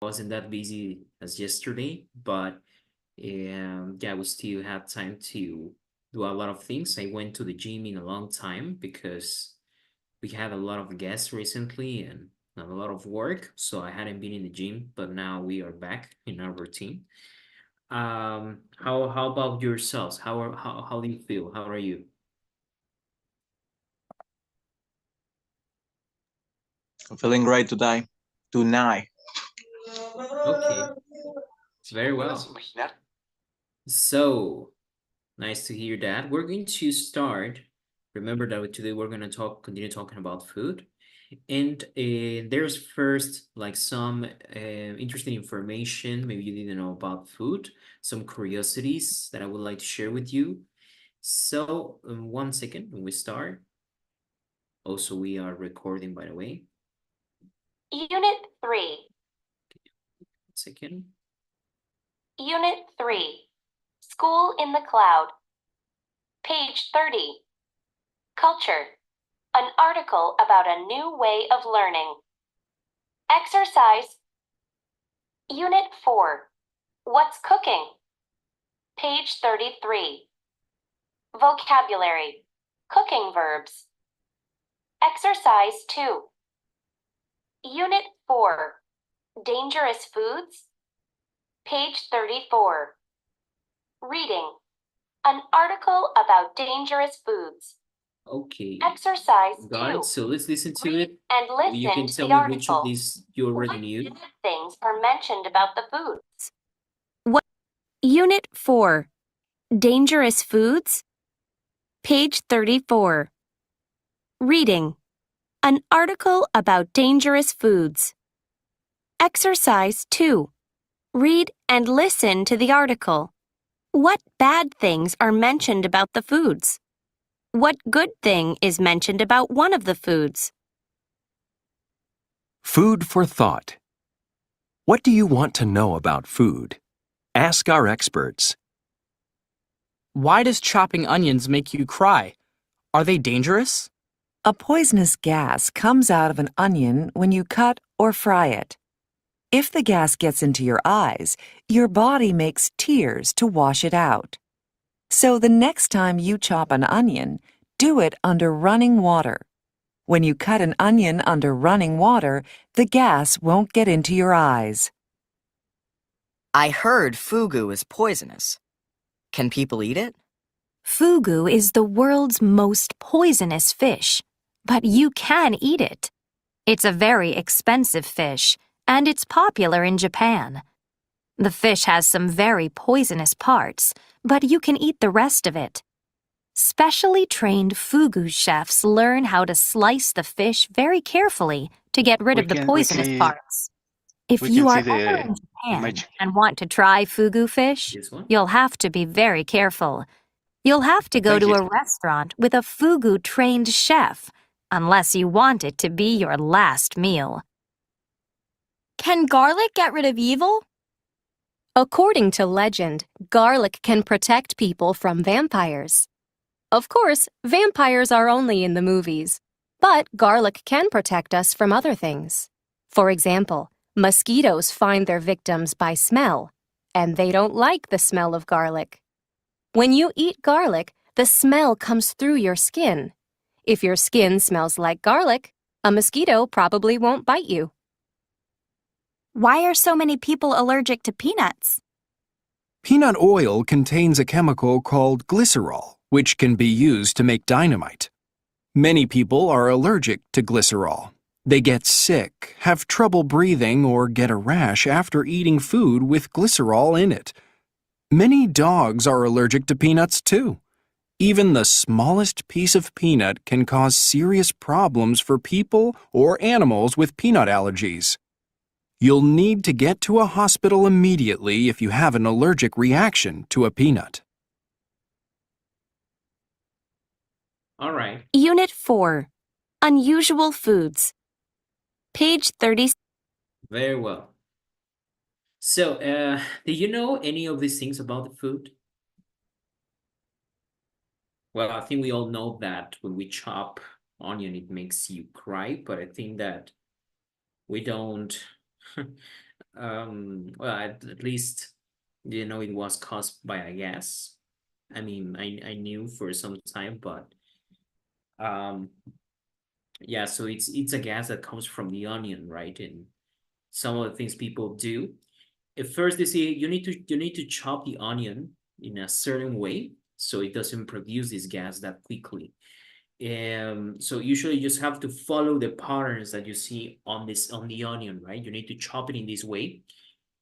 wasn't that busy as yesterday, but yeah, we still had time to do a lot of things. I went to the gym in a long time because we had a lot of guests recently and a lot of work, so I hadn't been in the gym, but now we are back in our routine. How about yourselves? How do you feel? How are you? I'm feeling great today. Tonight. Okay, very well. So nice to hear that. We're going to start. Remember that today we're going to continue talking about food. And there's first like some interesting information maybe you didn't know about food, some curiosities that I would like to share with you. So, 1 second when we start. Also, we are recording, by the way. Unit 3. 1 second. Unit 3. School in the Cloud. Page 30. Culture. An article about a new way of learning. Exercise. Unit 4. What's cooking? Page 33. Vocabulary. Cooking verbs. Exercise 2. Unit 4. Dangerous foods. Page 34. Reading. An article about dangerous foods. Okay, Exercise got 2. it. So let's listen to Read it. and You listen can to tell the me which of article. these you already What knew. bad things are mentioned about the foods? Unit 4. Dangerous Foods. Page 34. Reading. An article about dangerous foods. Exercise 2. Read and listen to the article. What bad things are mentioned about the foods? What good thing is mentioned about one of the foods? Food for thought. What do you want to know about food? Ask our experts. Why does chopping onions make you cry? Are they dangerous? A poisonous gas comes out of an onion when you cut or fry it. If the gas gets into your eyes, your body makes tears to wash it out. So the next time you chop an onion, do it under running water. When you cut an onion under running water, the gas won't get into your eyes. I heard fugu is poisonous. Can people eat it? Fugu is the world's most poisonous fish, but you can eat it. It's a very expensive fish, and it's popular in Japan. The fish has some very poisonous parts, but you can eat the rest of it. Specially trained fugu chefs learn how to slice the fish very carefully to get rid of the poisonous parts. If you are ever in Japan and want to try fugu fish, This one? you'll have to be very careful. You'll have to go to a restaurant with a fugu-trained chef, unless you want it to be your last meal. Can garlic get rid of evil? According to legend, garlic can protect people from vampires. Of course, vampires are only in the movies, but garlic can protect us from other things. For example, mosquitoes find their victims by smell, and they don't like the smell of garlic. When you eat garlic, the smell comes through your skin. If your skin smells like garlic, a mosquito probably won't bite you. Why are so many people allergic to peanuts? Peanut oil contains a chemical called glycerol, which can be used to make dynamite. Many people are allergic to glycerol. They get sick, have trouble breathing, or get a rash after eating food with glycerol in it. Many dogs are allergic to peanuts too. Even the smallest piece of peanut can cause serious problems for people or animals with peanut allergies. You'll need to get to a hospital immediately if you have an allergic reaction to a peanut. All right. Unit 4. Unusual Foods. Page 30. Very well. So, do you know any of these things about the food? Well, I think we all know that when we chop onion, it makes you cry, but I think that we don't Well, at least, it was caused by a gas. I mean, I knew for some time, but um, yeah, so it's a gas that comes from the onion, right? And some of the things people do, at first they say you need to chop the onion in a certain way so it doesn't produce this gas that quickly. So usually you just have to follow the patterns that you see on the onion, right? You need to chop it in this way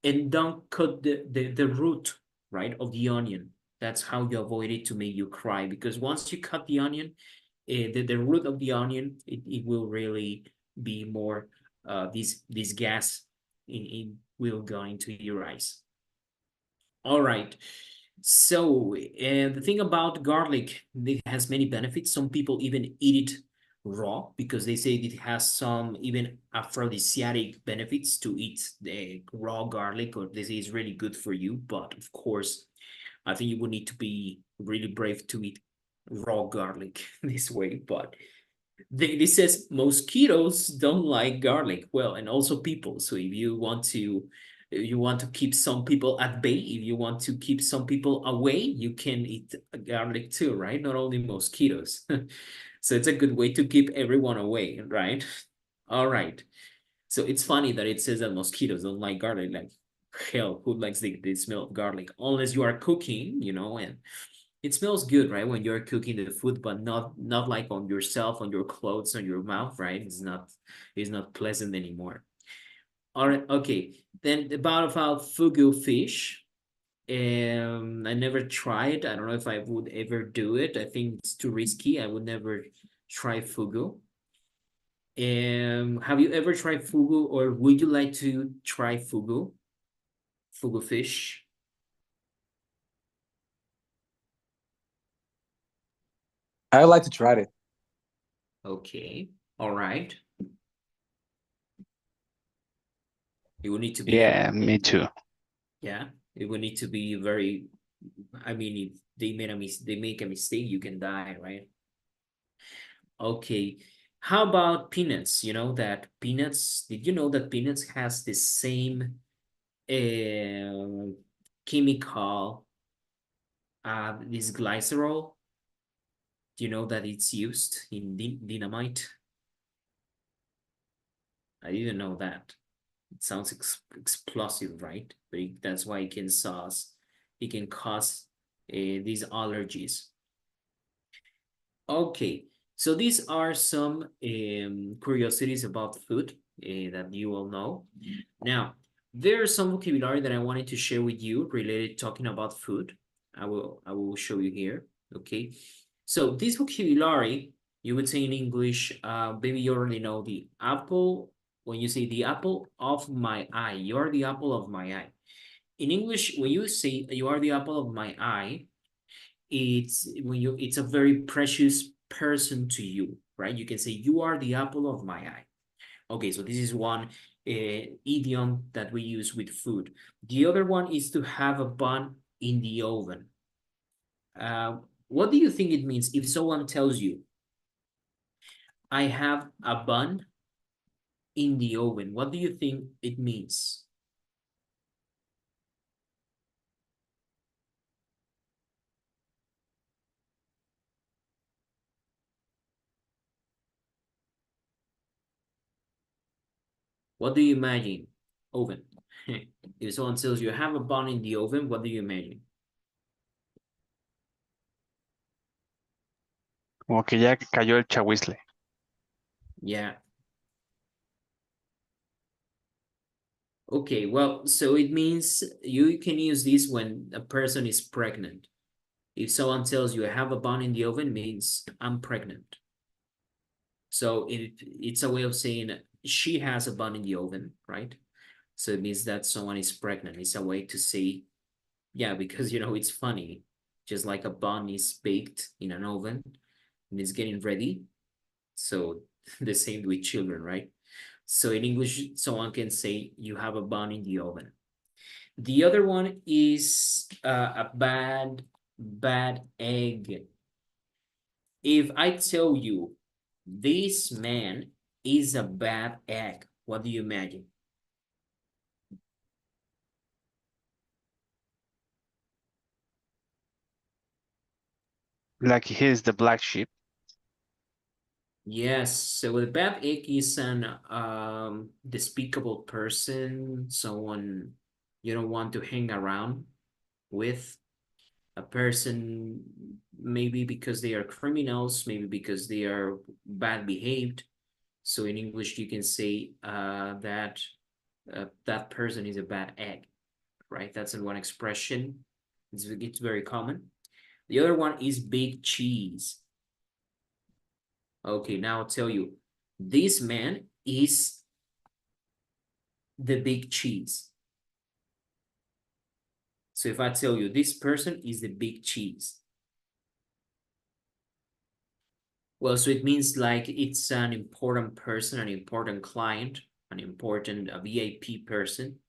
and don't cut the root, right, of the onion. That's how you avoid it to make you cry, because once you cut the onion, the root of the onion, it will really be more this gas, it will go into your eyes. All right. So, the thing about garlic, it has many benefits. Some people even eat it raw because they say it has some even aphrodisiac benefits to eat the raw garlic, or they say it's really good for you. But of course, I think you would need to be really brave to eat raw garlic this way. But this says mosquitoes don't like garlic. Well, and also people. So if you want to keep some people at bay, if you want to keep some people away, you can eat garlic too, right? Not only mosquitoes. So it's a good way to keep everyone away, right? All right. So it's funny that it says that mosquitoes don't like garlic. Like, hell, who likes the smell of garlic? Unless you are cooking, and it smells good, right? When you're cooking the food, but not like on yourself, on your clothes, on your mouth, right? It's not pleasant anymore. All right, okay. Then about fugu fish. I never tried. I don't know if I would ever do it. I think it's too risky. I would never try fugu. Have you ever tried fugu, or would you like to try fugu? Fugu fish? I would like to try it. Okay. All right. You will need to be Yeah, me too. Yeah, it would need to be very. I mean, if they make a mistake, you can die, right? Okay. How about peanuts? You know that peanuts, did you know that peanuts has the same uh, chemical, this glycerol? Do you know that it's used in dynamite? I didn't know that. It sounds explosive, right? But that's why it can cause these allergies. Okay, so these are some curiosities about food that you all know. Now, there are some vocabulary that I wanted to share with you related talking about food. I will show you here. Okay, so this vocabulary, you would say in English, maybe you already know the apple. When you say the apple of my eye, you're the apple of my eye. In English, when you say you are the apple of my eye, it's a very precious person to you, right? You can say you are the apple of my eye. Okay, so this is one idiom that we use with food. The other one is to have a bun in the oven. What do you think it means if someone tells you, I have a bun in the oven? What do you think it means? What do you imagine? Oven. If someone tells you, I have a bun in the oven, what do you imagine? Como que ya cayó el chahuizle. Yeah. Okay, well, so it means you can use this when a person is pregnant. If someone tells you I have a bun in the oven, means I'm pregnant. So it's a way of saying she has a bun in the oven, right? So it means that someone is pregnant. It's a way to say, yeah, because it's funny. Just like a bun is baked in an oven and it's getting ready. So the same with children, right? So in English, someone can say you have a bun in the oven. The other one is a bad egg. If I tell you this man is a bad egg, what do you imagine? Like he's the black sheep. Yes, so the bad egg is an despicable person, someone you don't want to hang around with, a person maybe because they are criminals, maybe because they are bad behaved. So in English, you can say that that person is a bad egg, right? That's in one expression. It's very common. The other one is big cheese. Okay, now I'll tell you. This man is the big cheese. So if I tell you this person is the big cheese, well, so it means like it's an important person, an important client, an important VIP person.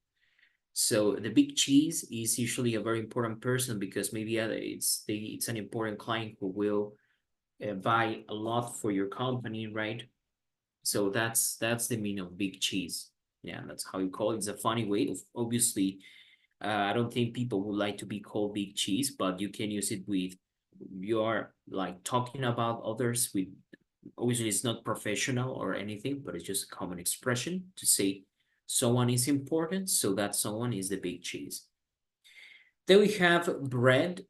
So the big cheese is usually a very important person because maybe it's an important client who will buy a lot for your company, right? So that's the meaning of big cheese. Yeah, that's how you call it. It's a funny way of obviously. I don't think people would like to be called big cheese, but you can use it with you're like talking about others with obviously it's not professional or anything, but it's just a common expression to say someone is important, so that someone is the big cheese. Then we have bread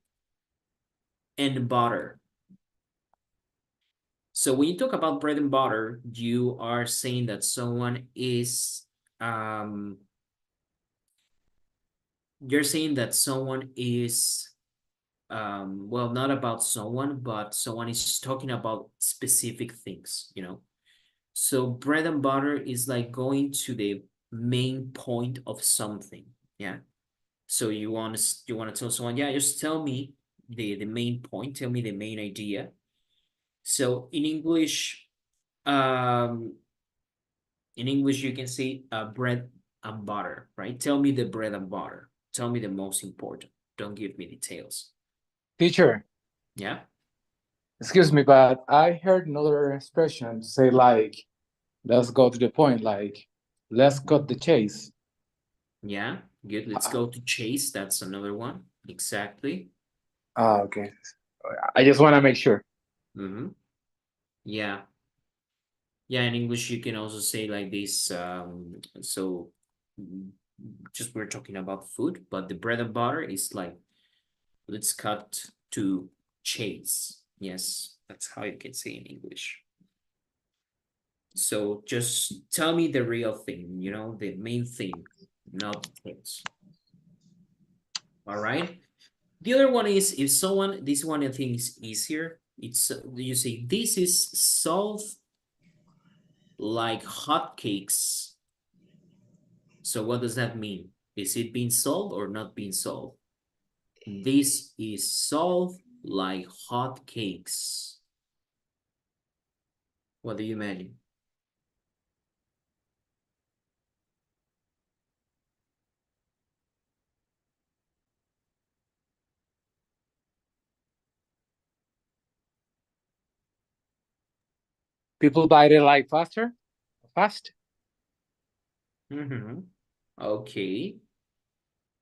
and butter. So when you talk about bread and butter, you are saying that someone is you're saying that someone is well, not about someone, but someone is talking about specific things, you know. So bread and butter is like going to the main point of something. Yeah. So you want to tell someone, yeah, just tell me the main point, tell me the main idea. So in English you can say bread and butter, right? Tell me the bread and butter. Tell me the most important. Don't give me details. Teacher, Yeah. excuse me, but I heard another expression say like, let's go to the point, like, let's cut the chase. Yeah, good. Let's go to chase. That's another one. Exactly. Okay. I just want to make sure. Mm-hmm. Yeah. Yeah, in English you can also say like this. So mm, just we're talking about food, but the bread and butter is like let's cut to chase. Yes, that's how you can say in English. So just tell me the real thing, you know, the main thing, not details. All right. The other one is if someone, this one I think is easier. It's you say this is solved like hotcakes. So what does that mean? Is it being solved or not being solved? This is solved like hotcakes. What do you imagine? People buy it like fast. Mm-hmm. Okay.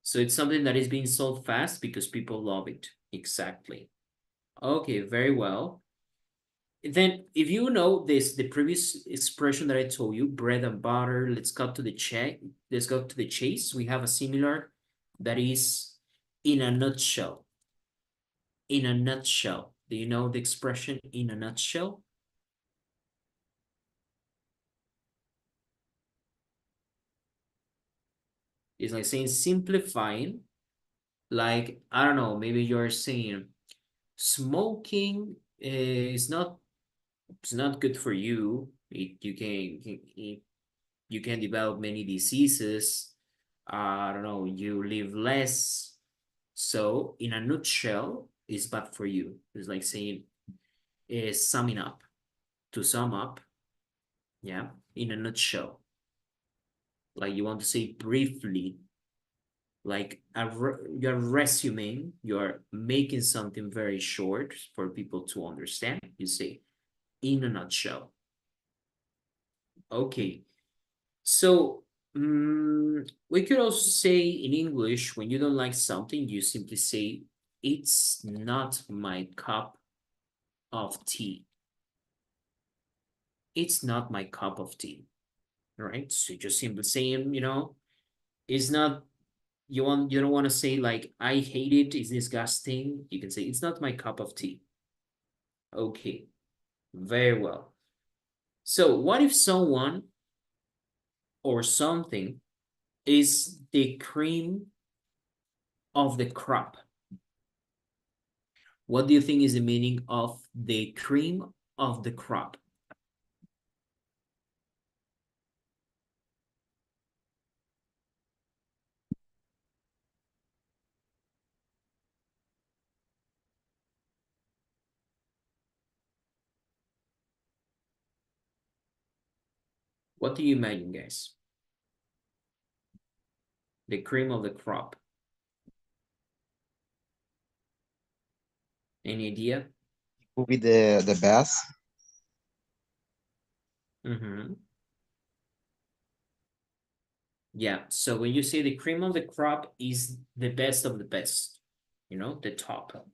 So it's something that is being sold fast because people love it. Exactly. Okay, very well. Then if you know this, the previous expression that I told you, bread and butter, let's go to the chase. We have a similar that is in a nutshell. In a nutshell. Do you know the expression in a nutshell? It's like saying simplifying, like, I don't know, maybe you're saying smoking is not it's not good for you. You can develop many diseases. I don't know, you live less. So in a nutshell, it's bad for you. It's like saying summing up. To sum up, yeah, in a nutshell. Like you want to say briefly, like you're resuming, you're making something very short for people to understand. You say in a nutshell. Okay. So we could also say in English, when you don't like something, you simply say, it's not my cup of tea. It's not my cup of tea, right? So just simply saying, it's not, you don't want to say like, I hate it, it's disgusting. You can say, it's not my cup of tea. Okay, very well. So what if someone or something is the cream of the crop? What do you think is the meaning of the cream of the crop? What do you imagine, guys? The cream of the crop. Any idea? Would be the best. Yeah, so when you say the cream of the crop is the best of the best, the top.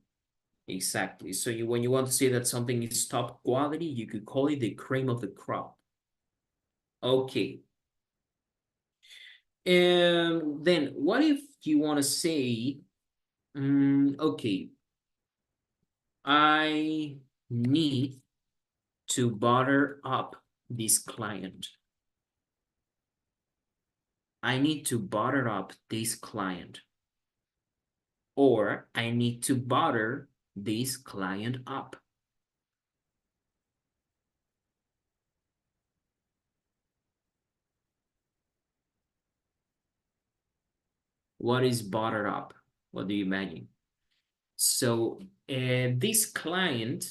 Exactly. So when you want to say that something is top quality, you could call it the cream of the crop. Okay. And then what if you want to say, okay, I need to butter up this client. I need to butter up this client. Or I need to butter this client up. What is butter up? What do you imagine? So this client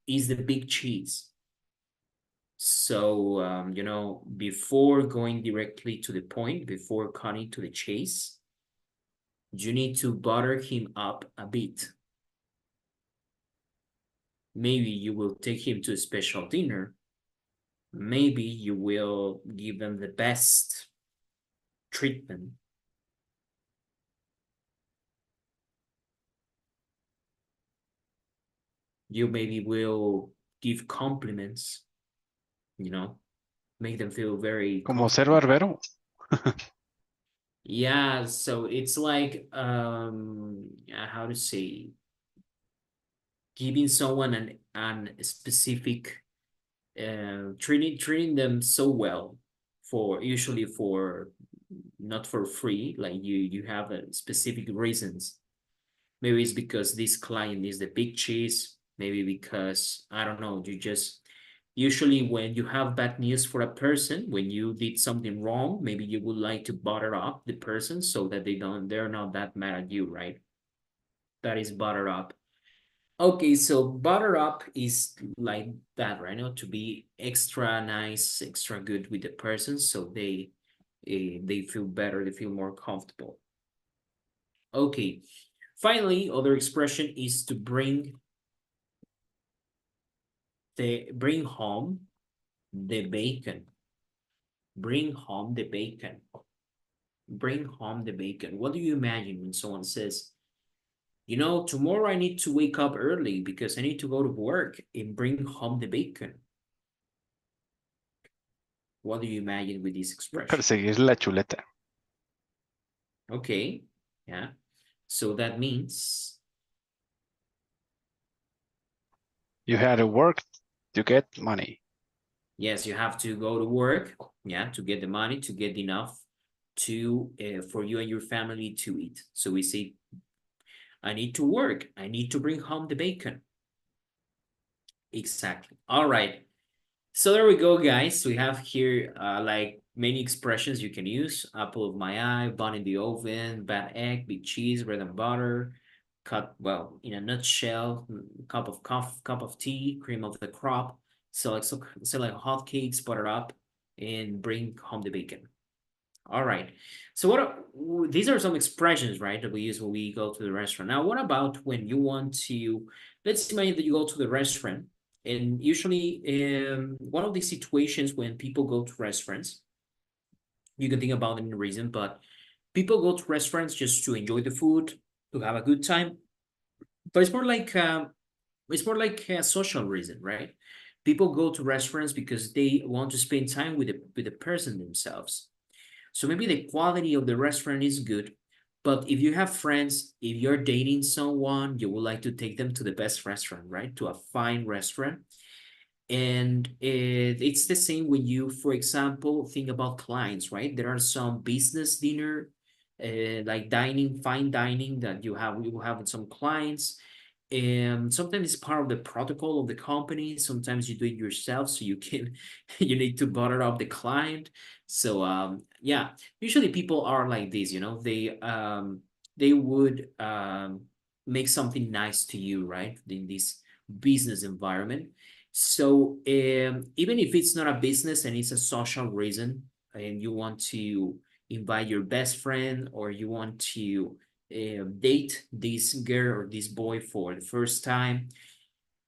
is the big cheese. So, before going directly to the point, before cutting to the chase, you need to butter him up a bit. Maybe you will take him to a special dinner. Maybe you will give them the best treatment. You maybe will give compliments, make them feel very Como ser barbero. Yeah, so it's like how to say, giving someone an specific treating them so well, for usually for not for free, like you have a specific reasons. Maybe it's because this client is the big cheese, maybe because I don't know, you just usually when you have bad news for a person, when you did something wrong, maybe you would like to butter up the person so that they're not that mad at you, right? That is butter up. Okay, so butter up is like that, right? To be extra nice, extra good with the person, so they feel better, they feel more comfortable. Okay, finally, other expression is to bring home the bacon. Bring home the bacon. Bring home the bacon. What do you imagine when someone says, tomorrow I need to wake up early because I need to go to work and bring home the bacon? What do you imagine with this expression? Perseguir la chuleta. Okay, yeah. So that means you had to work to get money. Yes, you have to go to work, yeah, to get the money, to get enough to for you and your family to eat. So we say, I need to work. I need to bring home the bacon. Exactly. All right. So there we go, guys. We have here like many expressions you can use. Apple of my eye, bun in the oven, bad egg, big cheese, bread and butter, cut, well, in a nutshell, cup of tea, cream of the crop, select hotcakes, butter up, and bring home the bacon. All right. So these are some expressions, right, that we use when we go to the restaurant. Now, what about when you want to, let's imagine that you go to the restaurant, and usually one of the situations when people go to restaurants, you can think about any reason, but people go to restaurants just to enjoy the food, to have a good time. But it's more like It's more like a social reason, right? People go to restaurants because they want to spend time with the person themselves. So maybe the quality of the restaurant is good, but if you have friends, if you're dating someone, you would like to take them to the best restaurant, right? To a fine restaurant. And it's the same when you, for example, think about clients, right? There are some business dinner, like dining, fine dining that you have with some clients. And sometimes it's part of the protocol of the company. Sometimes you do it yourself, so you can you need to butter up the client. So yeah, usually people are like this, you know, they would make something nice to you, right? In this business environment. So even if it's not a business and it's a social reason, and you want to invite your best friend or you want to date this girl or this boy for the first time,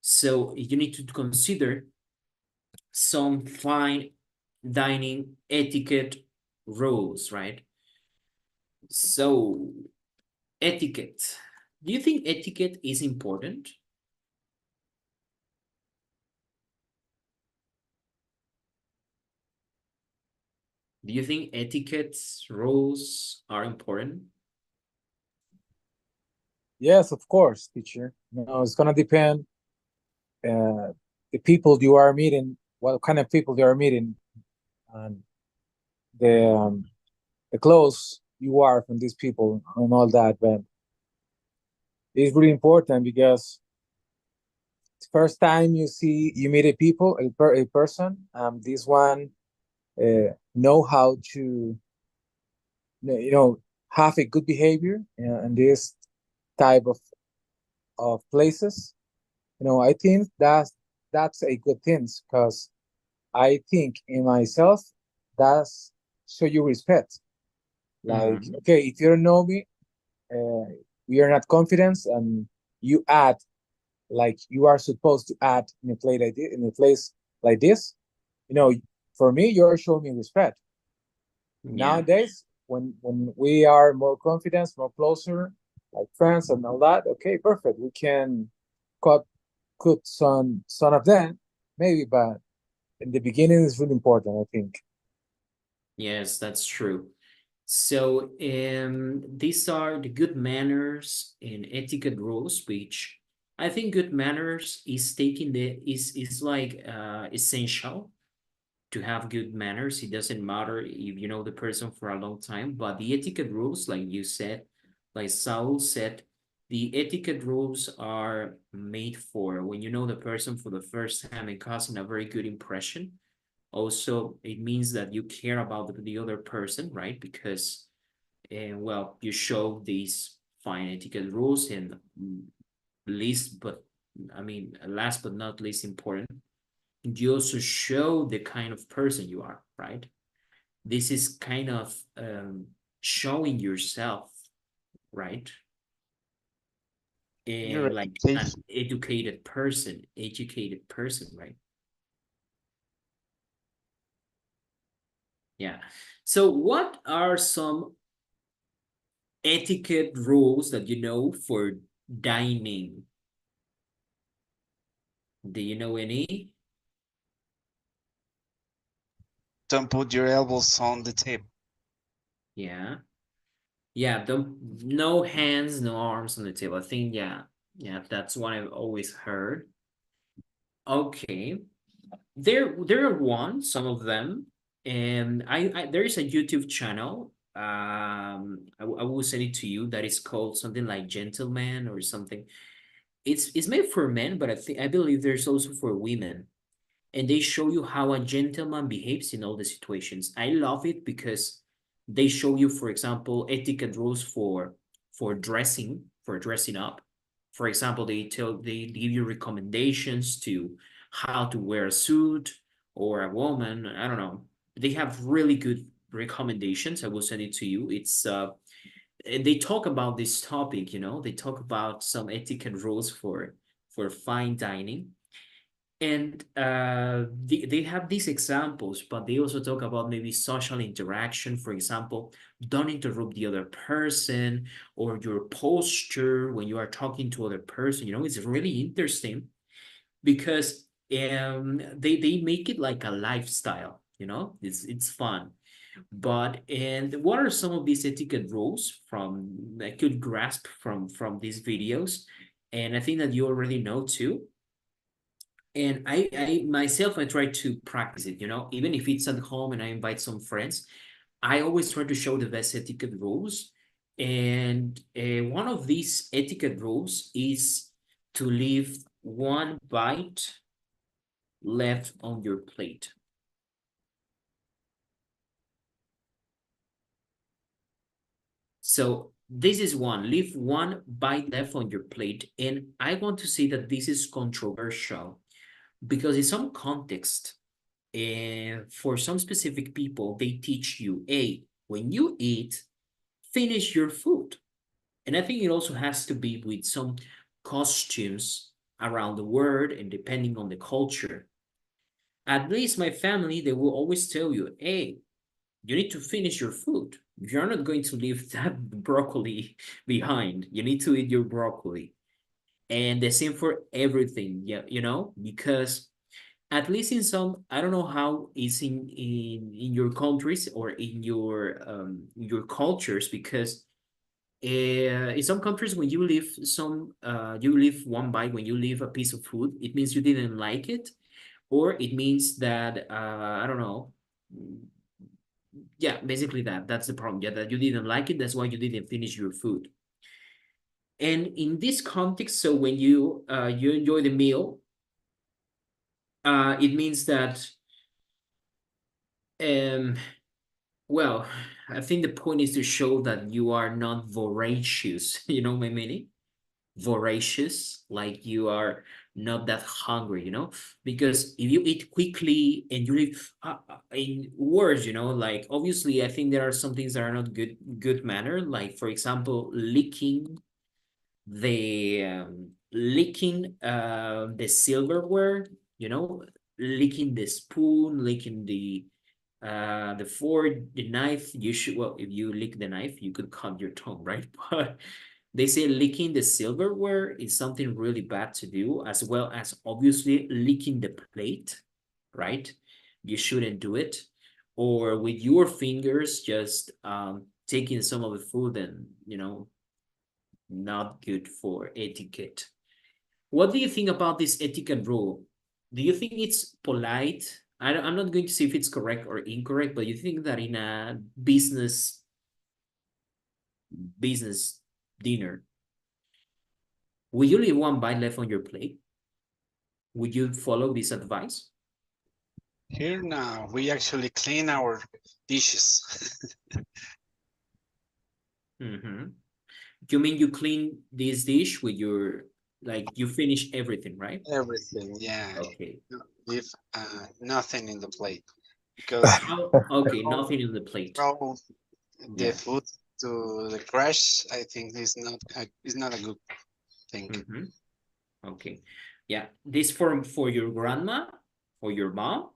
so you need to consider some fine dining etiquette rules, right? So etiquette. Do you think etiquette is important? Do you think etiquette rules are important? Yes, of course, teacher. It's gonna depend the people you are meeting, what kind of people you are meeting, and the um, the close you are from these people and all that. But it's really important because the first time you meet a people, a person, this one know how to have a good behavior in this type of places. I think that's a good thing because I think in myself that's show you respect. Like, Mhm. okay, if you don't know me, uh, we are not confident, and you add like you are supposed to add in a place like this. You know, for me, you're showing me respect. Yeah. Nowadays, when we are more confident, more closer, like friends and all that, okay, perfect. We can cut could some of them, maybe, but in the beginning is really important, I think. Yes, that's true. So, these are the good manners and etiquette rules, which I think good manners is taking the is like essential to have good manners. It doesn't matter if you know the person for a long time, but the etiquette rules, like you said, like Saul said, the etiquette rules are made for when you know the person for the first time and causing a very good impression. Also, it means that you care about the other person, right? Because, well, you show these fine etiquette rules and least, but I mean, last but not least important, you also show the kind of person you are, right? This is kind of showing yourself, right? Your And like an reputation. educated person, right? Yeah. So what are some etiquette rules that you know for dining? Do you know any? Don't put your elbows on the table. Yeah. Yeah, no hands, no arms on the table. I think yeah. Yeah, that's what I've always heard. Okay. There are some of them, and I there is a YouTube channel. I will send it to you that is called something like Gentleman or something. It's made for men, but I believe there's also for women, and they show you how a gentleman behaves in all the situations. I love it because they show you, for example, etiquette rules for dressing up. For example, they give you recommendations to how to wear a suit or a woman. I don't know. They have really good recommendations. I will send it to you. It's and they talk about this topic, you know. They talk about some etiquette rules for fine dining, And they have these examples, but they also talk about maybe social interaction. For example, don't interrupt the other person, or your posture when you are talking to other person. It's really interesting because they make it like a lifestyle. It's fun. But and what are some of these etiquette rules from I could grasp from these videos? And I think that you already know too. And I myself, I try to practice it, even if it's at home and I invite some friends, I always try to show the best etiquette rules. And one of these etiquette rules is to leave one bite left on your plate. So this is one, leave one bite left on your plate. And I want to say that this is controversial because in some context, and for some specific people, they teach you, hey, when you eat, finish your food. And I think it also has to be with some costumes around the world and depending on the culture. At least my family, they will always tell you, hey, you need to finish your food. You're not going to leave that broccoli behind. You need to eat your broccoli. And the same for everything, yeah, because at least in some, I don't know how it's in your countries or in your cultures, because in some countries when you leave one bite, when you leave a piece of food, it means you didn't like it, or it means that I don't know. Yeah, basically that's the problem. Yeah, that you didn't like it, that's why you didn't finish your food. And in this context, so when you enjoy the meal, it means that um well, I think the point is to show that you are not voracious. You know my meaning? Voracious, like you are not that hungry, because if you eat quickly and you live in words, like obviously I think there are some things that are not good manner, like for example, licking the silverware, licking the spoon, licking the fork, the knife. You should, well, if you lick the knife, you could cut your tongue, right? But they say licking the silverware is something really bad to do, as well as obviously licking the plate, right? You shouldn't do it. Or with your fingers, just taking some of the food and, not good for etiquette. What do you think about this etiquette rule? Do you think it's polite? I'm not going to say if it's correct or incorrect, but you think that in a business dinner, will you leave one bite left on your plate? Would you follow this advice? Here now, we actually clean our dishes. Mm-hmm. You mean you clean this dish with like you finish everything, right? Everything, yeah. Okay. Leave nothing in the plate because Oh, okay, nothing in the plate. throw the Yeah. food to the trash. I think is not a good thing. Mm-hmm. Okay. Yeah. This for your grandma or your mom,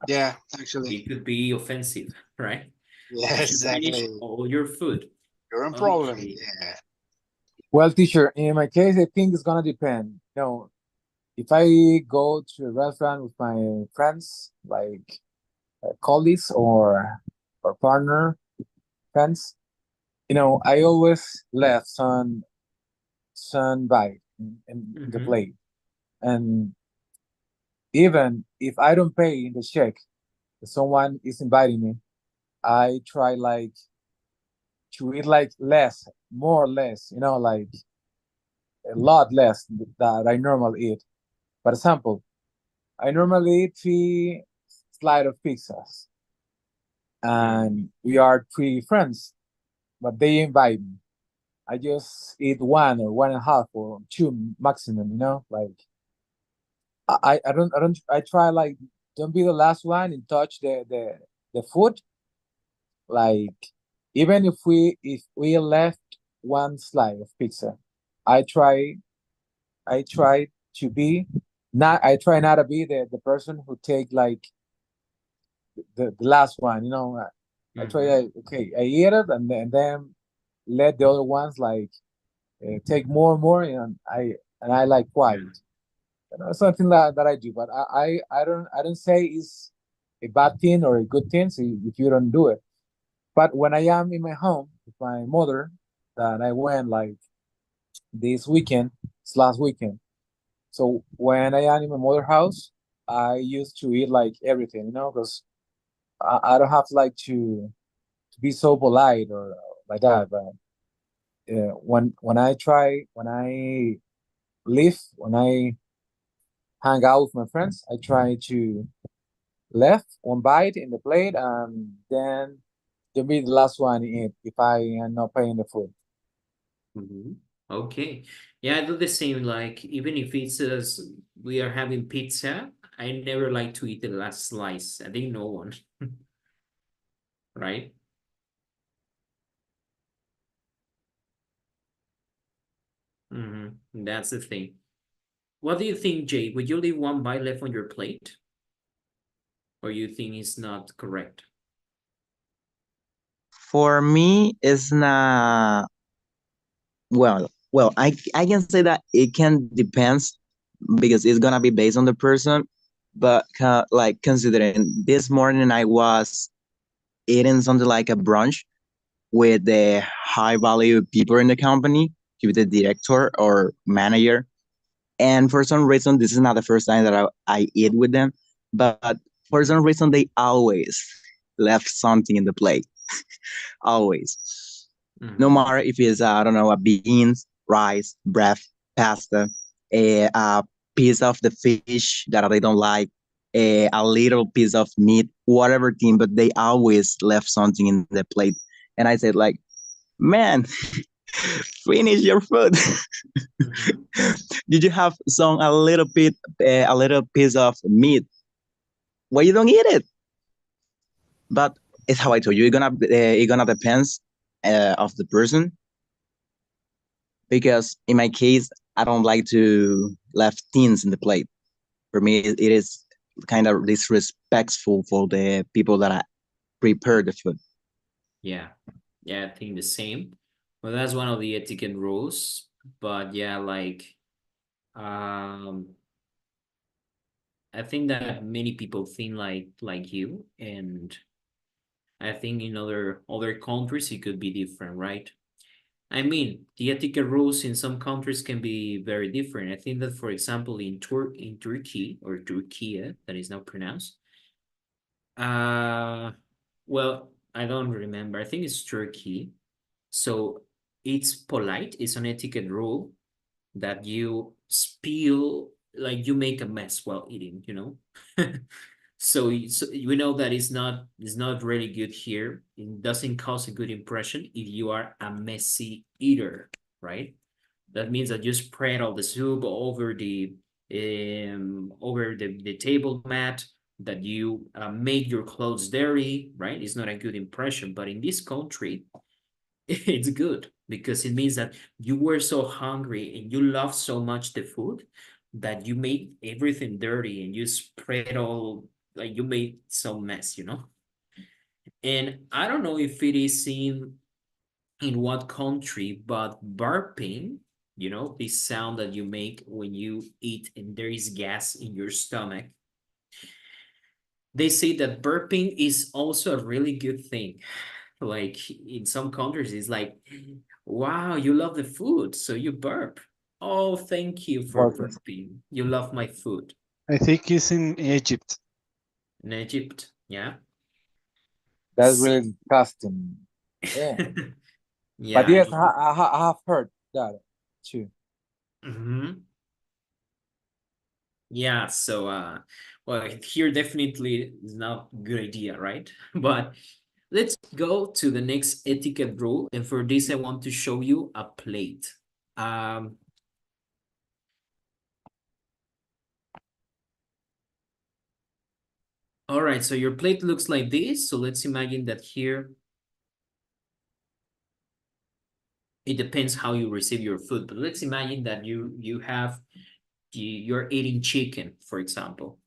Yeah, actually. it could be offensive, right? Yeah, You should finish exactly. all your food. You're in problem. Okay. Yeah. Well, teacher, in my case, I think it's gonna depend. If I go to a restaurant with my friends, like colleagues or partner friends, I always left some bite in the Mm-hmm. plate, and even if I don't pay in the check, if someone is inviting me, I try like to eat like less, more or less, like a lot less that I normally eat. For example, I normally eat 3 slices of pizzas, and we are 3 friends, but they invite me. I just eat one or one and a half or two maximum, like I try like don't be the last one and touch the food. Like even if we left one slice of pizza, I try I try to be not I try not to be the person who take like the last one, you know. I try Mm-hmm. okay, I eat it and then let the other ones like take more and more, and I like quiet. Yeah. You know, something that I do, but I don't say it's a bad thing or a good thing if you don't do it. But when I am in my home with my mother, that I went like this weekend, it's last weekend. So when I am in my mother house, I used to eat like everything, you know, because I don't have like to be so polite or like that. But when I live, when I hang out with my friends, I try to left one bite in the plate and then to be the last one in it if I am not paying the food. Mm-hmm. Okay. Yeah, I do the same. Like, even if it's we are having pizza, I never like to eat the last slice. I think no one, right? Mm-hmm. That's the thing. What do you think, Jay? Would you leave one bite left on your plate? Or you think it's not correct? For me, it's not well. I can say that it can depends because it's gonna be based on the person. But like considering this morning, I was eating something like a brunch with the high value people in the company, with the director or manager. And for some reason, this is not the first time that I eat with them, but for some reason, they always left something in the plate. Always. No Mm-hmm. matter if it's, I don't know, a beans, rice, bread, pasta, a piece of the fish that they don't like, a little piece of meat, whatever thing, but they always left something in the plate. And I said, like, man, finish your food. Mm-hmm. Did you have some a little piece of meat? Why you don't eat it? But it's how I told you. It gonna depends of the person because in my case, I don't like to left things in the plate. For me, it is kind of disrespectful for the people that I prepare the food. Yeah. Yeah, I think the same. Well, that's one of the etiquette rules. But yeah, like, um, I think that many people think like you, and I think in other countries it could be different, right? I mean, the etiquette rules in some countries can be very different. I think that, for example, in Turkey or Turkey, that is now pronounced, uh, well, I don't remember. I think it's Turkey. So it's polite. It's an etiquette rule that you spill, like you make a mess while eating, you know? So we know that it's not really good here. It doesn't cause a good impression if you are a messy eater, right? That means that you spread all the soup over the table mat, that you make your clothes dirty, right? It's not a good impression. But in this country, it's good because it means that you were so hungry and you love so much the food that you made everything dirty and you spread all, like you made some mess, you know? And I don't know if it is in what country, but burping, this sound that you make when you eat and there is gas in your stomach, they say that burping is also a really good thing. Like in some countries, it's like, wow, you love the food, so you burp. Oh, thank you for Perfect. burping. You love my food. I think it's in Egypt. In Egypt, yeah. That's really See. disgusting. Yeah. But Yeah. yes, I have heard that too. Mhm. Yeah, so well, here definitely is not a good idea, right? But let's go to the next etiquette rule, and for this I want to show you a plate. Um, all right, so your plate looks like this. So let's imagine that here it depends how you receive your food, but let's imagine that you have you're eating chicken, for example.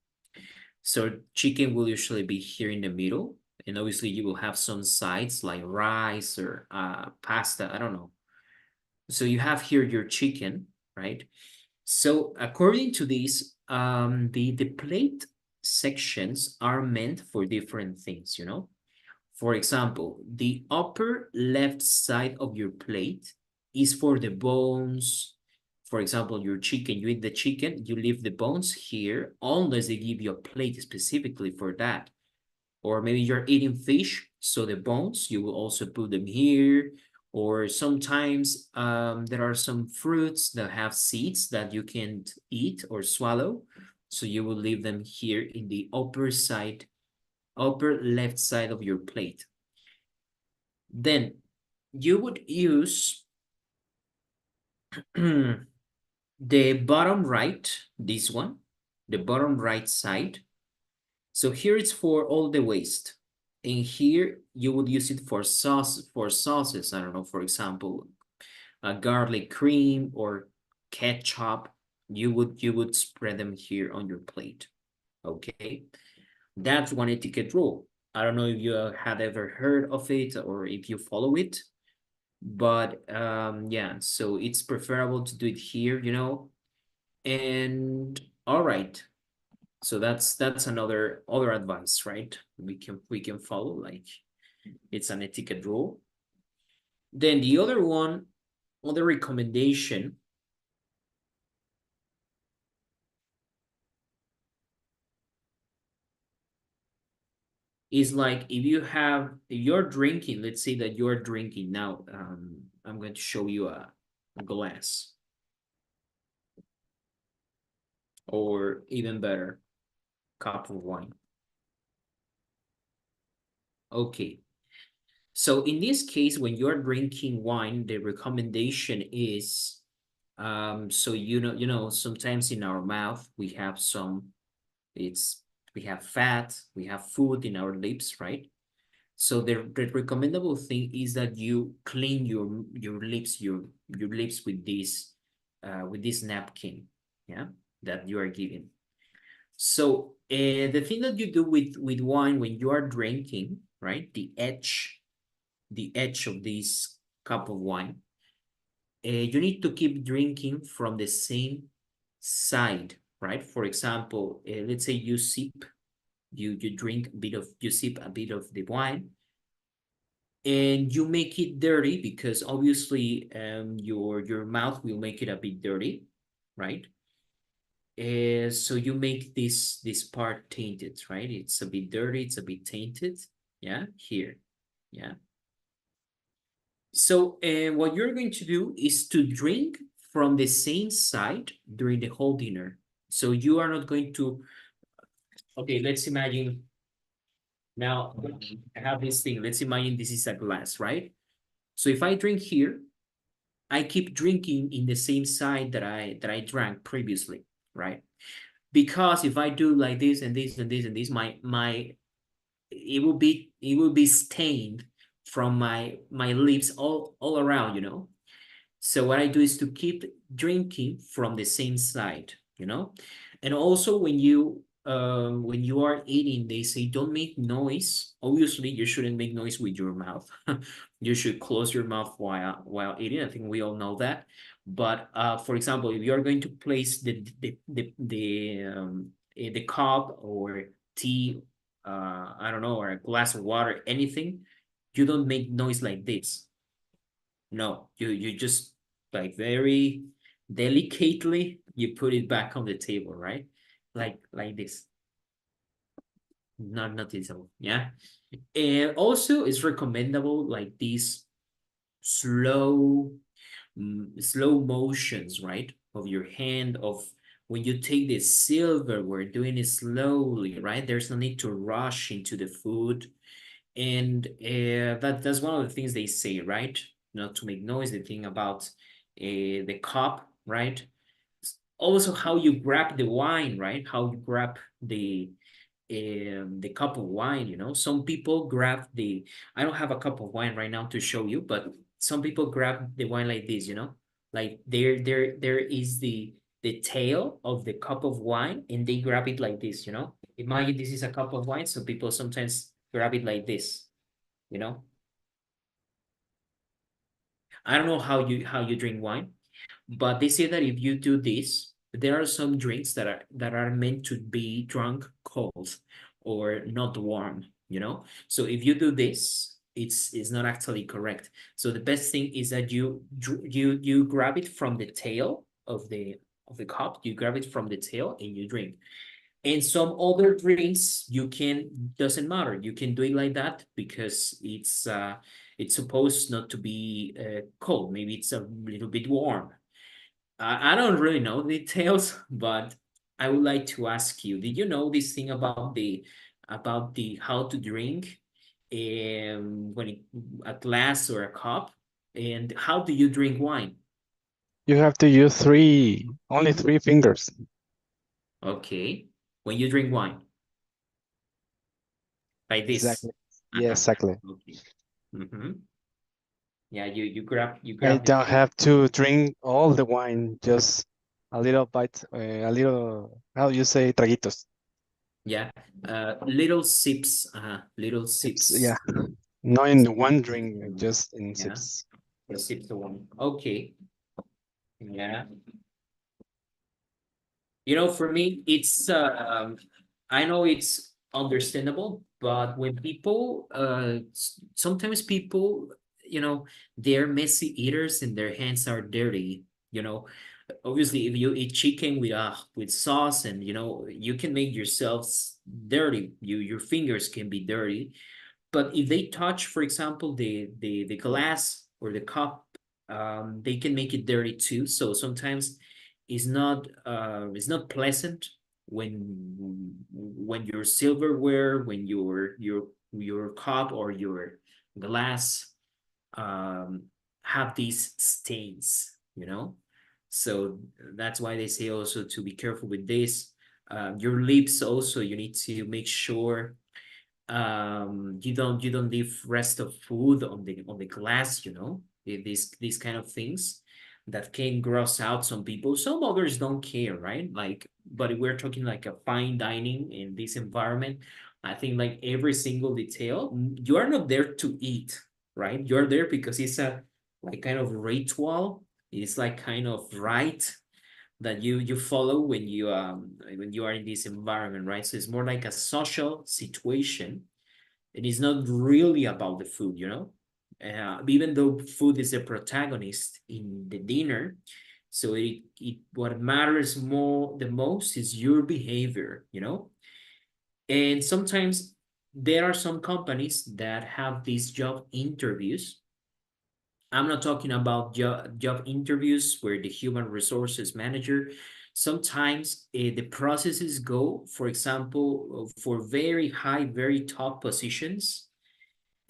So chicken will usually be here in the middle, and obviously you will have some sides like rice or pasta, I don't know. So you have here your chicken, right? So according to this, the plate sections are meant for different things, you know? For example, the upper left side of your plate is for the bones. For example, your chicken, you eat the chicken, you leave the bones here, unless they give you a plate specifically for that. Or maybe you're eating fish, so the bones, you will also put them here. Or sometimes there are some fruits that have seeds that you can't eat or swallow. So you will leave them here in the upper side, upper left side of your plate. Then you would use the bottom right, this one, the bottom right side. So here it's for all the waste. And here you would use it for sauces. I don't know, for example, a garlic cream or ketchup. You would spread them here on your plate. Okay. That's one etiquette rule. I don't know if you had ever heard of it or if you follow it, but yeah, so it's preferable to do it here, you know. And all right, so that's another other advice, right? We can follow, like it's an etiquette rule. Then the other one, other recommendation is like if you're drinking, let's say that you're drinking now, I'm going to show you a glass, or even better, cup of wine. Okay. So in this case, when you're drinking wine, the recommendation is, so sometimes in our mouth we have we have fat, we have food in our lips, right? So the recommendable thing is that you clean your lips, your lips with this napkin, yeah, that you are given. So the thing that you do with wine when you are drinking, right? The edge of this cup of wine, you need to keep drinking from the same side, right? For example, let's say you sip a bit of the wine, and you make it dirty because obviously your mouth will make it a bit dirty, right? So you make this part tainted, right? It's a bit dirty, it's a bit tainted, yeah, here, yeah. So what you're going to do is to drink from the same side during the whole dinner. So you are not going to, okay, let's imagine now I have this thing. Let's imagine this is a glass, right? So if I drink here, I keep drinking in the same side that I drank previously, right? Because if I do like this and this and this and this, my it will be stained from my lips all around, you know. So what I do is to keep drinking from the same side, you know. And also when you are eating, they say don't make noise. Obviously, you shouldn't make noise with your mouth. You should close your mouth while eating. I think we all know that. But for example, if you're going to place the cup or tea, I don't know, or a glass of water, anything, you don't make noise like this. No, you just like very delicately you put it back on the table, right? Like this. Not this one, yeah. And also it's recommendable like these slow slow motions, right? Of your hand, of when you take the silver, we're doing it slowly, right? There's no need to rush into the food. And that's one of the things they say, right? Not to make noise. The thing about the cup, right? Also, how you grab the wine, right? How you grab the cup of wine. You know, some people grab the. I don't have a cup of wine right now to show you, but some people grab the wine like this. You know, like there is the tail of the cup of wine and they grab it like this, you know? Imagine this is a cup of wine, so people sometimes grab it like this, you know? I don't know how you drink wine, but they say that if you do this, there are some drinks that are meant to be drunk cold or not warm, you know? So if you do this, it's not actually correct. So the best thing is that you grab it from the tail of the cup, you grab it from the tail and you drink. And some other drinks you can doesn't matter. You can do it like that because it's supposed not to be cold. Maybe it's a little bit warm. I don't really know the details, but I would like to ask you, did you know this thing about the how to drink when a glass or a cup? And how do you drink wine? You have to use only 3 fingers. Okay. When you drink wine, like this. Exactly. Yeah, exactly. Okay. Mm-hmm. Yeah, you I grab the don't have to drink all the wine, just a little bite, a little, how do you say, traguitos? yeah, little sips, little Sips, sips. yeah. Not in one drink, just in Yeah, sips. the sips the one. Okay. Yeah. For me, I know it's understandable, but when people, sometimes people, they're messy eaters and their hands are dirty, you know. Obviously, if you eat chicken with sauce and, you can make yourselves dirty. Your fingers can be dirty. But if they touch, for example, the glass or the cup, they can make it dirty too. So sometimes it's not pleasant when your silverware, when your cup or your glass um, have these stains, So that's why they say also to be careful with this. Your lips also, you need to make sure you don't leave rest of food on the glass, these kind of things that can gross out some people. Some others don't care, right? Like, but if we're talking like a fine dining in this environment, I think like every single detail, you are not there to eat, right? You're there because it's a like kind of ritual. It's like kind of right that you follow when you are in this environment, right? So it's more like a social situation. It is not really about the food, even though food is a protagonist in the dinner. So what matters the most is your behavior, and sometimes there are some companies that have these job interviews. I'm not talking about job interviews where the human resources manager, sometimes the processes go, for example, for very high, very top positions.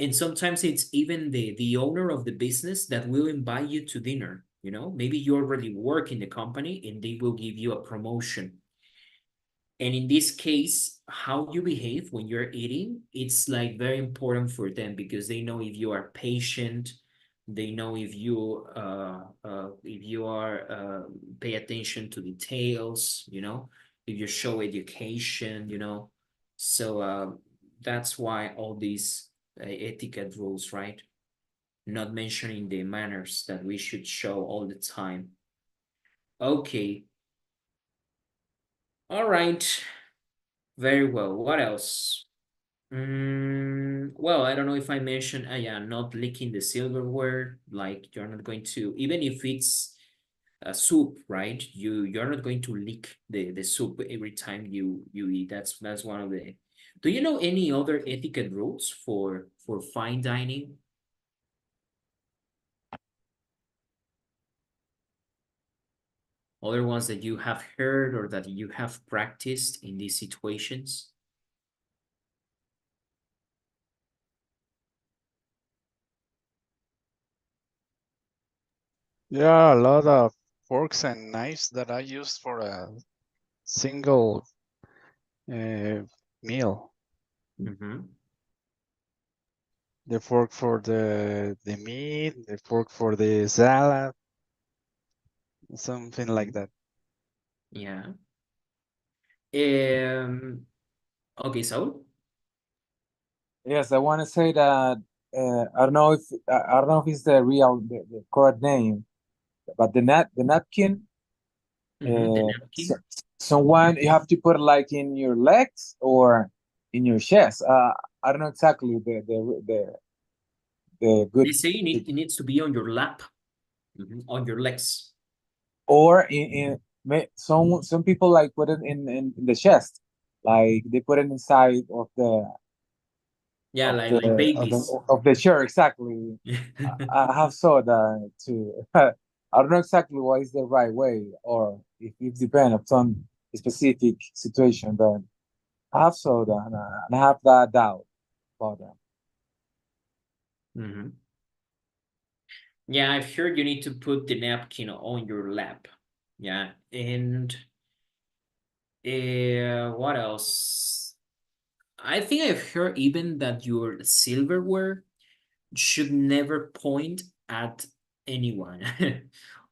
And sometimes it's even the owner of the business that will invite you to dinner. Maybe you already work in the company and they will give you a promotion. And in this case, how you behave when you're eating, it's like very important for them because they know if you are patient, they know if you are pay attention to details, if you show education, So that's why all these etiquette rules, right? Not mentioning the manners that we should show all the time. Okay. All right. Very well. What else? Well, I don't know if I mentioned, yeah, not licking the silverware. Like you're not going to, even if it's a soup, right? You're not going to lick the soup every time you eat. That's one of the. Do you know any other etiquette rules for fine dining? Other ones that you have heard or that you have practiced in these situations? Yeah, a lot of forks and knives that I use for a single meal. Mm-hmm. The fork for the meat, the fork for the salad, something like that. Yeah. Okay, Saul. Yes, I want to say that I don't know if I don't know if it's the real the correct name, but the napkin. The So, napkin. someone you have to put it like in your legs or in your chest. I don't know exactly the They good say it needs to be on your lap, on your legs. or some people like put it in the chest, like they put it inside Yeah, like babies. of the shirt. Exactly. I have saw that too. I don't know exactly what is the right way, or if it depends on some specific situation, but I have saw that, and I have that doubt about that. hmm Yeah, I've heard you need to put the napkin on your lap. Yeah, and what else? I think I've heard even that your silverware should never point at anyone.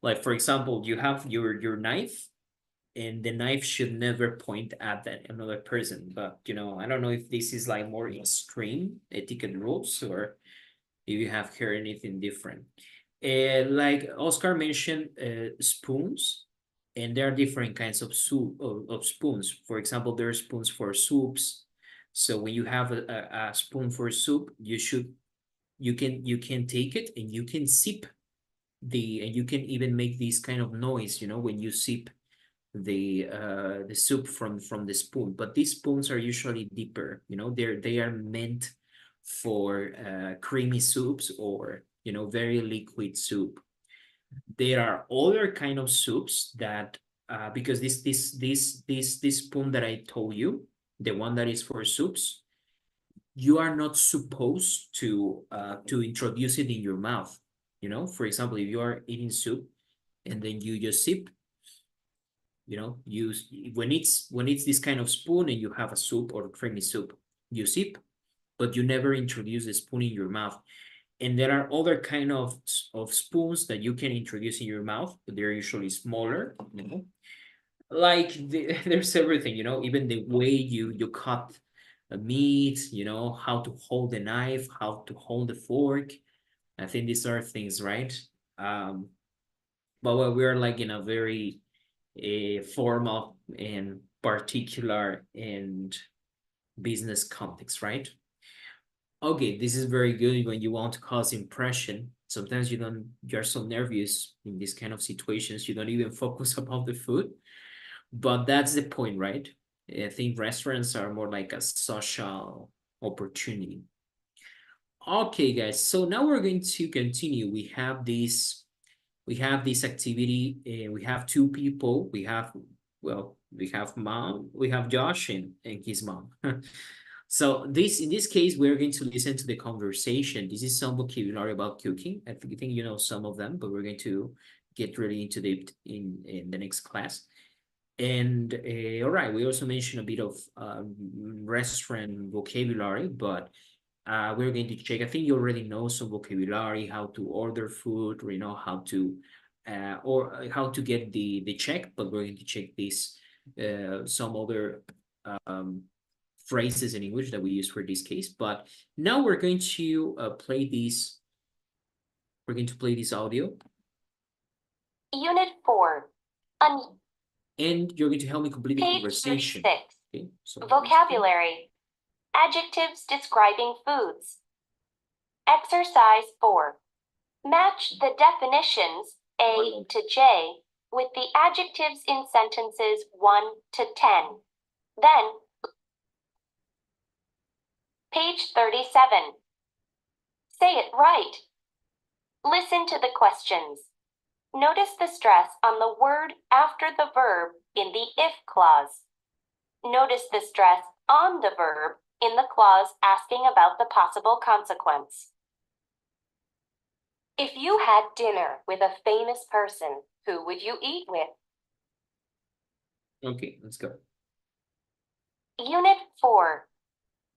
Like for example, you have your knife, and the knife should never point at another person. But I don't know if this is like more extreme etiquette rules or if you have heard anything different. Like Oscar mentioned, spoons, and there are different kinds of soup of spoons. For example, there are spoons for soups. So when you have a spoon for soup, you can take it and you can sip and you can even make this kind of noise, when you sip the soup from the spoon. But these spoons are usually deeper, they are meant for creamy soups or very liquid soup. There are other kind of soups that because this spoon that I told you, the one that is for soups, you are not supposed to introduce it in your mouth. For example, if you are eating soup and then you just sip, use when it's this kind of spoon and you have a soup or creamy soup, you sip, but you never introduce the spoon in your mouth. And there are other kind of spoons that you can introduce in your mouth, but they're usually smaller. Like there's everything, even the way you cut a meat, how to hold the knife, how to hold the fork. I think these are things, right? Um, but we're like in a very formal and particular and business context, right? Okay, this is very good when you want to cause impression. Sometimes you're so nervous in these kind of situations, you don't even focus about the food. But that's the point, right? I think restaurants are more like a social opportunity. Okay, guys. So now we're going to continue. We have this activity. We have two people. We have mom. We have Josh and his mom. So in this case, we're going to listen to the conversation. This is some vocabulary about cooking. I think you know some of them, but we're going to get really into in the next class. And all right, we also mentioned a bit of restaurant vocabulary, but we're going to check. I think you already know some vocabulary, how to order food, or how to or how to get the check. But we're going to check this some other um, phrases in English that we use for this case. But now we're going to play this. We're going to play this audio, Unit 4. and you're going to help me complete the Page conversation. 36. Okay, so Vocabulary. Adjectives describing foods. Exercise 4. Match the definitions A to J with the adjectives in sentences 1 to 10. Then, page 37. Say it right. Listen to the questions. Notice the stress on the word after the verb in the if clause. Notice the stress on the verb in the clause asking about the possible consequence. If you had dinner with a famous person, who would you eat with? okay, let's go. Unit 4.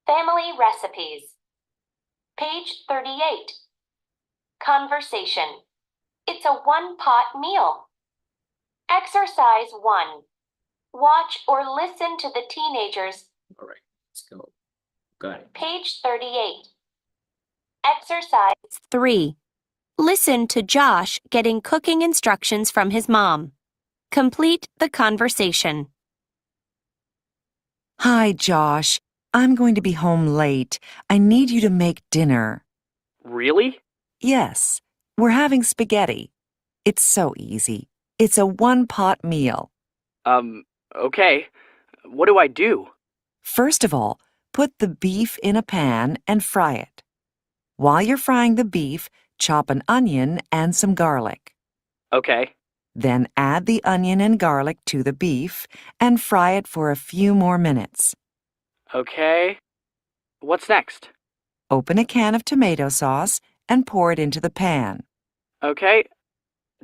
Family recipes. Page 38. Conversation. It's a one-pot meal. Exercise 1. Watch or listen to the teenagers. All right, let's go. Got it. Page 38. Exercise 3. Listen to Josh getting cooking instructions from his mom. Complete the conversation. Hi, Josh. I'm going to be home late. I need you to make dinner. Really? Yes, we're having spaghetti. It's so easy. It's a one-pot meal. Okay. What do I do? First of all, put the beef in a pan and fry it. While you're frying the beef, chop an onion and some garlic. Okay. Then add the onion and garlic to the beef and fry it for a few more minutes. Okay. What's next? Open a can of tomato sauce and pour it into the pan. Okay.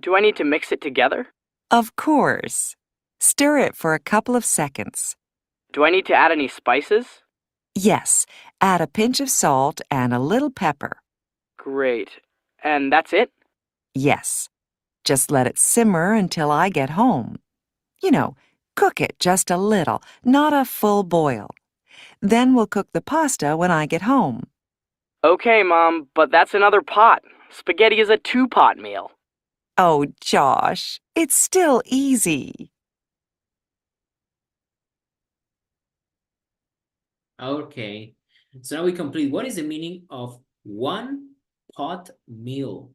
Do I need to mix it together? Of course. Stir it for a couple of seconds. Do I need to add any spices? Yes, add a pinch of salt and a little pepper. Great. And that's it? Yes. Just let it simmer until I get home. You know, cook it just a little, not a full boil. Then we'll cook the pasta when I get home. Okay, Mom, but that's another pot. Spaghetti is a two-pot meal. Oh, Josh, it's still easy. Okay, so now we complete. What is the meaning of one pot meal?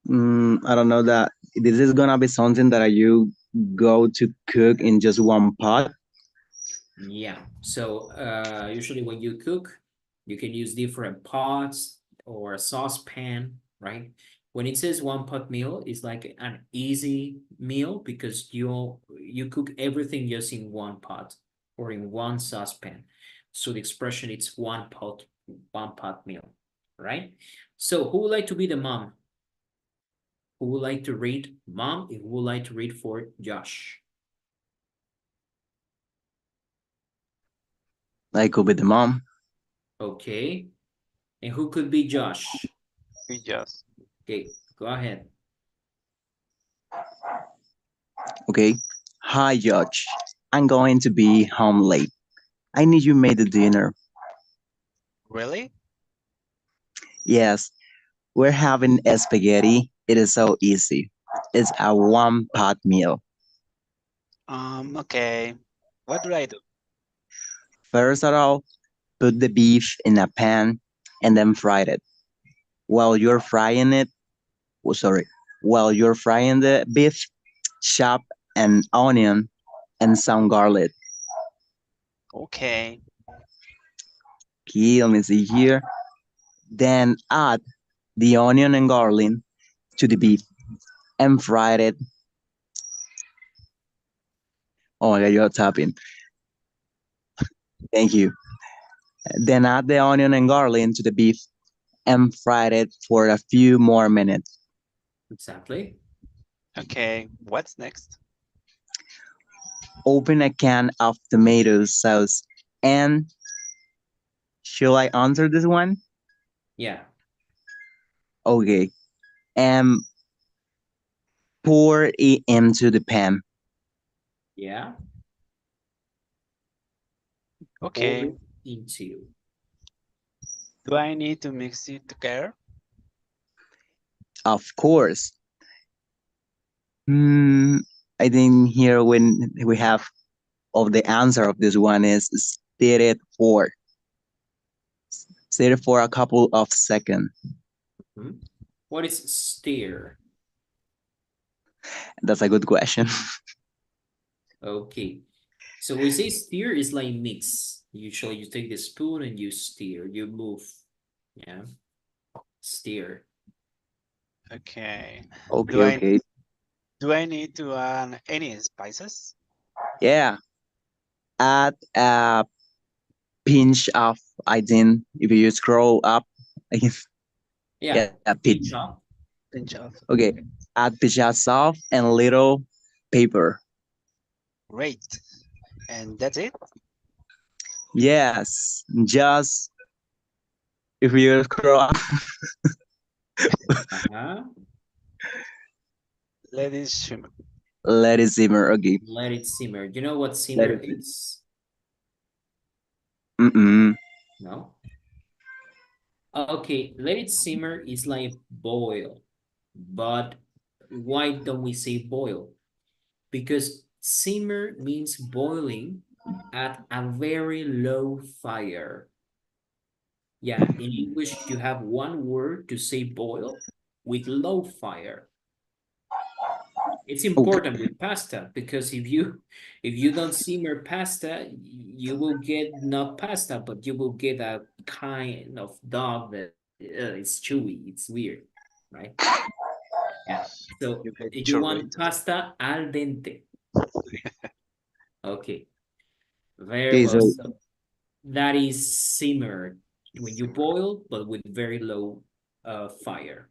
I don't know that this is gonna be something that you go to cook in just one pot. Yeah, so usually when you cook, you can use different pots or a saucepan, right? When it says one pot meal, it's like an easy meal because you cook everything just in one pot or in one saucepan. So the expression it's one pot meal, right? So who would like to be the mom? Who would like to read mom? Who would like to read for Josh? I could be the mom. Okay. And who could be Josh? Yes. Okay, go ahead. Okay. Hi, Judge. I'm going to be home late. I need you made the dinner. Really? Yes, we're having spaghetti. It is so easy. It's a one pot meal. Okay. What do I do? First of all, put the beef in a pan and then fry it. While you're frying it, oh, sorry, while you're frying the beef, chop an onion and some garlic. Okay. Okay, let me see here. Then add the onion and garlic to the beef and fry it. Oh my God, you're tapping. Thank you. Then add the onion and garlic into the beef and fry it for a few more minutes. Exactly. Okay. What's next? Open a can of tomato sauce and shall I answer this one? Yeah. Okay. And pour it into the pan. Yeah. Pour Okay. it into. Do I need to mix it together? Of course. I think here when we have of the answer of this one is stir it for a couple of seconds. What is stir? That's a good question. Okay. So we say stir is like mix. Usually you take the spoon and you stir, you move. Yeah. Stir. Okay. Okay. Do I need to add any spices? Yeah. Add a pinch of, I think, if you scroll up, Yeah. a pinch. Pinch of. Okay. Add pinch of salt and little pepper. Great. And that's it? Yes, just if you scroll up, Uh-huh. Let it simmer. let it simmer. Okay. Let it simmer. You know what Let simmer it. is? Mm-mm. No? Okay, let it simmer is like boil. But why don't we say boil? Because simmer means boiling at a very low fire. Yeah, in English, you have one word to say boil with low fire. It's Okay. important with pasta because if you don't simmer pasta, you will get not pasta, but you will get a kind of dog that it's chewy, it's weird, right? Yeah. So You get you want chorrito. pasta al dente. Okay, very Okay. well. So So that is simmered when you boil, but with very low fire.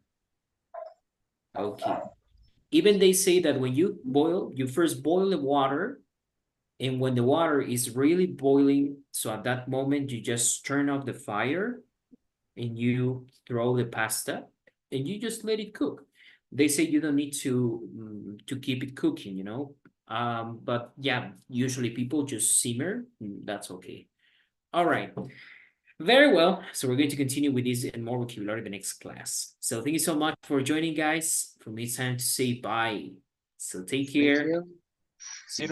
Okay. Even they say that when you boil, you first boil the water, and when the water is really boiling, so at that moment you just turn off the fire and you throw the pasta and you just let it cook. They say you don't need to keep it cooking, you know. But yeah, usually people just simmer. That's okay. All right. Very well. So we're going to continue with this and more vocabulary in the next class. So thank you so much for joining, guys. For me, it's time to say bye. So take Thank care. you. See you